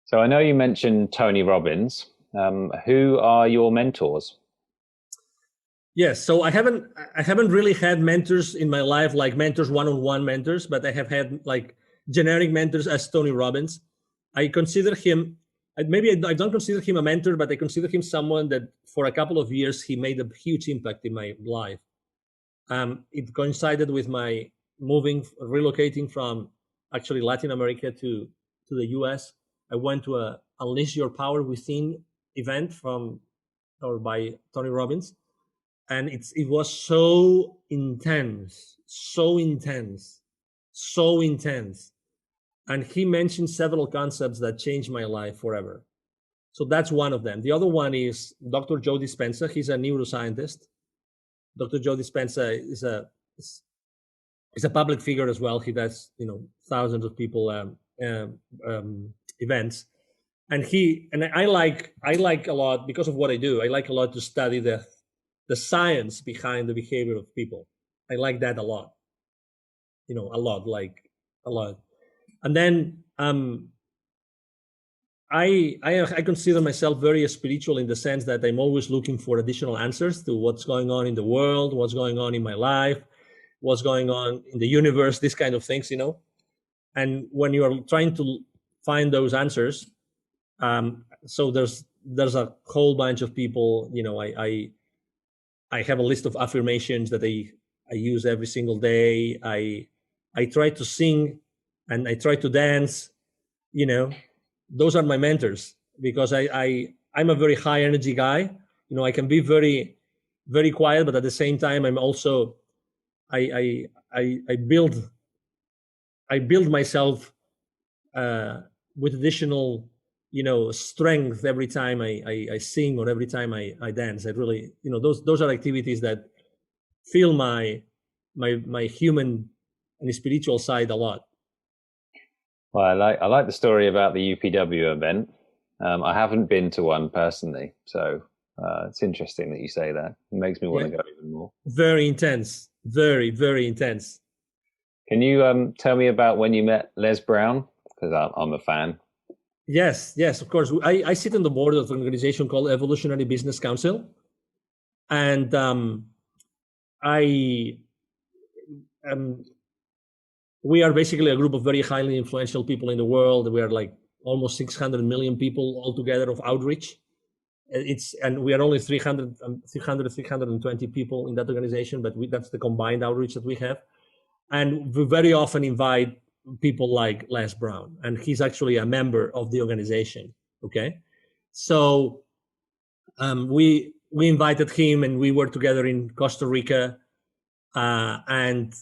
So I know you mentioned Tony Robbins. Who are your mentors? Yes, so I haven't really had mentors in my life, like mentors, one-on-one mentors, but I have had like generic mentors as Tony Robbins. I consider him, maybe I don't consider him a mentor, but I consider him someone that for a couple of years he made a huge impact in my life. It coincided with my relocating from actually Latin America to the US. I went to a Unleash Your Power Within event by Tony Robbins, and it was so intense, and he mentioned several concepts that changed my life forever. So that's one of them. The other one is Dr. Joe Dispenza. He's a neuroscientist. Dr. Joe Dispenza is a public figure as well. He does thousands of people events, and I like a lot because of what I do. I like a lot to study the science behind the behavior of people. I like that a lot. A lot. And then I consider myself very spiritual in the sense that I'm always looking for additional answers to what's going on in the world, what's going on in my life, what's going on in the universe, these kind of things, And when you are trying to find those answers, so there's a whole bunch of people, I have a list of affirmations that I use every single day. I try to sing and I try to dance, those are my mentors because I'm a very high energy guy. I can be very, very quiet, but at the same time, I'm also, I build myself with additional strength every time I sing or every time I dance. I really, those are activities that feel my human and spiritual side a lot. Well, I like the story about the UPW event. I haven't been to one personally, so it's interesting that you say that. It makes me want Yeah, to go even more. very intense, very, very intense. Can you tell me about when you met Les Brown? Because I'm a fan. Yes, of course. I sit on the board of an organization called Evolutionary Business Council, and I we are basically a group of very highly influential people in the world. We are like almost 600 million people altogether of outreach. And we are only 320 people in that organization, but that's the combined outreach that we have. And we very often invite people like Les Brown, and he's actually a member of the organization. Okay, so we invited him, and we were together in Costa Rica, and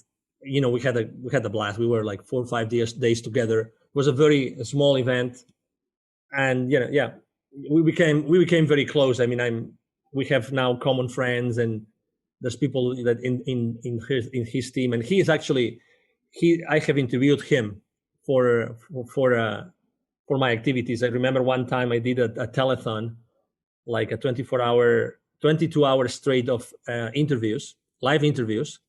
we had a blast. We were like 4 or 5 days together. It was a very small event, and we became very close. I mean, we have now common friends, and there's people that in his team, and he is actually I have interviewed him for my activities. I remember one time I did a telethon, like a 22 hour straight of live interviews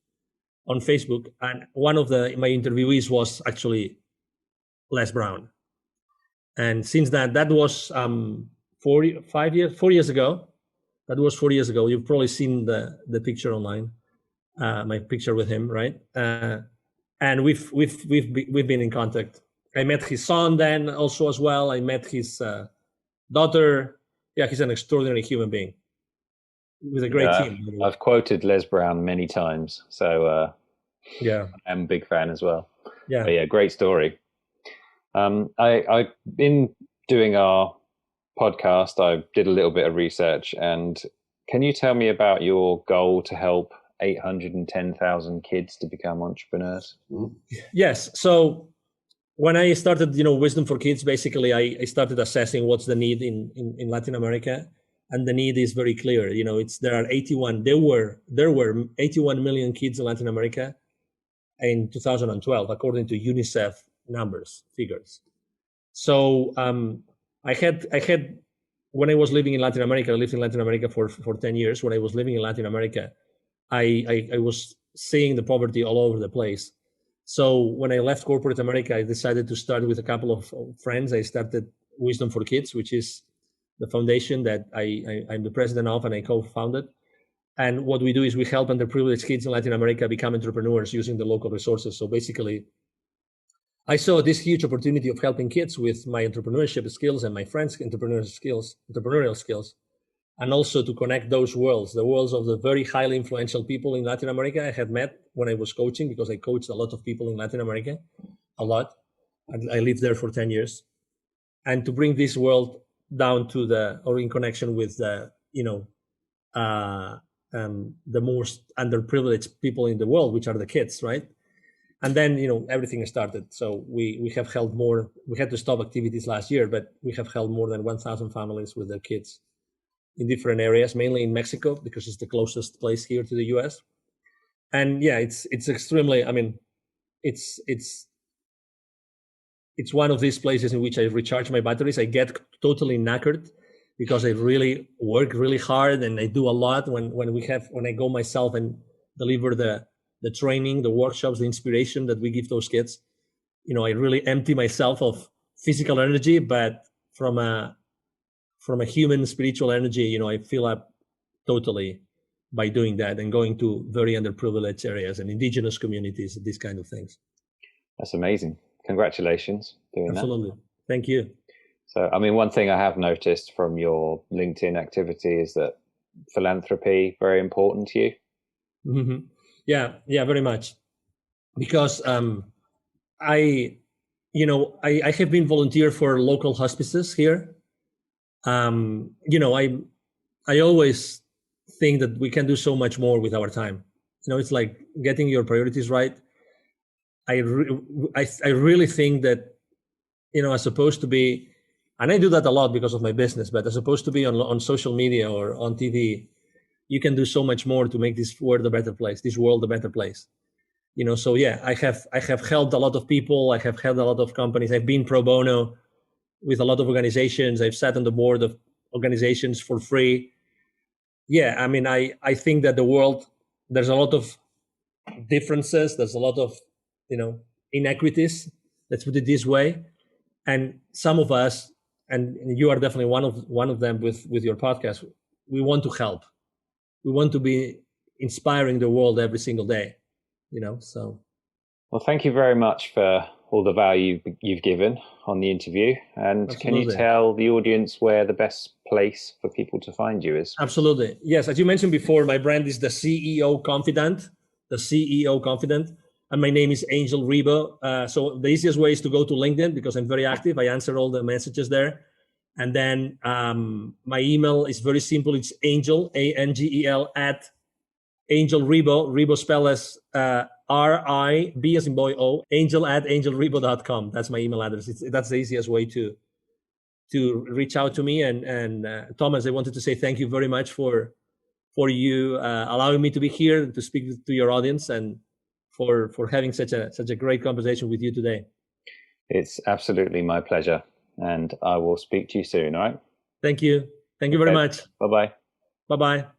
on Facebook, and one of my interviewees was actually Les Brown. And since that was 4 years ago. That was 4 years ago. You've probably seen the picture online, my picture with him, right? And we've been in contact. I met his son then also as well. I met his daughter. Yeah, he's an extraordinary human being with a great team. I've quoted Les Brown many times, so yeah, I'm a big fan as well. Yeah, but yeah, great story. I've been doing our podcast. I did a little bit of research, and can you tell me about your goal to help 810,000 kids to become entrepreneurs? Yes. So when I started, Wisdom for Kids, basically I started assessing what's the need in Latin America, and the need is very clear. There were 81 million kids in Latin America in 2012, according to UNICEF figures. So I had when I was living in Latin America, I lived in Latin America for 10 years. When I was living in Latin America, I was seeing the poverty all over the place. So when I left corporate America, I decided to start with a couple of friends. I started Wisdom for Kids, which is the foundation that I'm the president of, and I co-founded. And what we do is we help underprivileged kids in Latin America become entrepreneurs using the local resources. So basically, I saw this huge opportunity of helping kids with my entrepreneurship skills and my friends' entrepreneurial skills, and also to connect those worlds, the worlds of the very highly influential people in Latin America I had met when I was coaching, because I coached a lot of people in Latin America, a lot. I lived there for 10 years. And to bring this world down or in connection with the most underprivileged people in the world, which are the kids, right? And then everything started. So we have held more. We had to stop activities last year, but we have held more than 1,000 families with their kids in different areas, mainly in Mexico, because it's the closest place here to the US. And yeah, it's extremely. I mean, it's one of these places in which I recharge my batteries. I get totally knackered because I really work really hard, and I do a lot when I go myself and deliver the training, the workshops, the inspiration that we give those kids. I really empty myself of physical energy, but from a human spiritual energy, I fill up totally by doing that and going to very underprivileged areas and indigenous communities, these kind of things. That's amazing. Congratulations doing Absolutely. that. Thank you. So, I mean, one thing I have noticed from your LinkedIn activity is that philanthropy very important to you. Mm-hmm. Yeah, very much. Because I have been volunteer for local hospices here. I always think that we can do so much more with our time. It's like getting your priorities right. I really think that, as opposed to be And I do that a lot because of my business, but as opposed to be on social media or on TV, you can do so much more to make this world a better place, this world a better place. So yeah, I have helped a lot of people. I have helped a lot of companies. I've been pro bono with a lot of organizations. I've sat on the board of organizations for free. Yeah, I mean, I think that the world, there's a lot of differences. There's a lot of, inequities. Let's put it this way. And some of us, and you are definitely one of them with your podcast, we want to help. We want to be inspiring the world every single day, so. Well, thank you very much for all the value you've given on the interview. And can you Absolutely. tell the audience where the best place for people to find you is? Absolutely. Yes. As you mentioned before, my brand is the CEO Confidant, And my name is Angel Ribo. So the easiest way is to go to LinkedIn because I'm very active. I answer all the messages there. And then my email is very simple. It's Angel, ANGEL, at Angel Ribo. Ribo spelled as RIB as in boy O, Angel at angelribo.com. That's my email address. That's the easiest way to reach out to me. And Thomas, I wanted to say thank you very much for you allowing me to be here to speak to your audience and for having such a great conversation with you today. It's absolutely my pleasure. And I will speak to you soon, all right? Thank you. Thank you very much. Bye-bye. Bye-bye.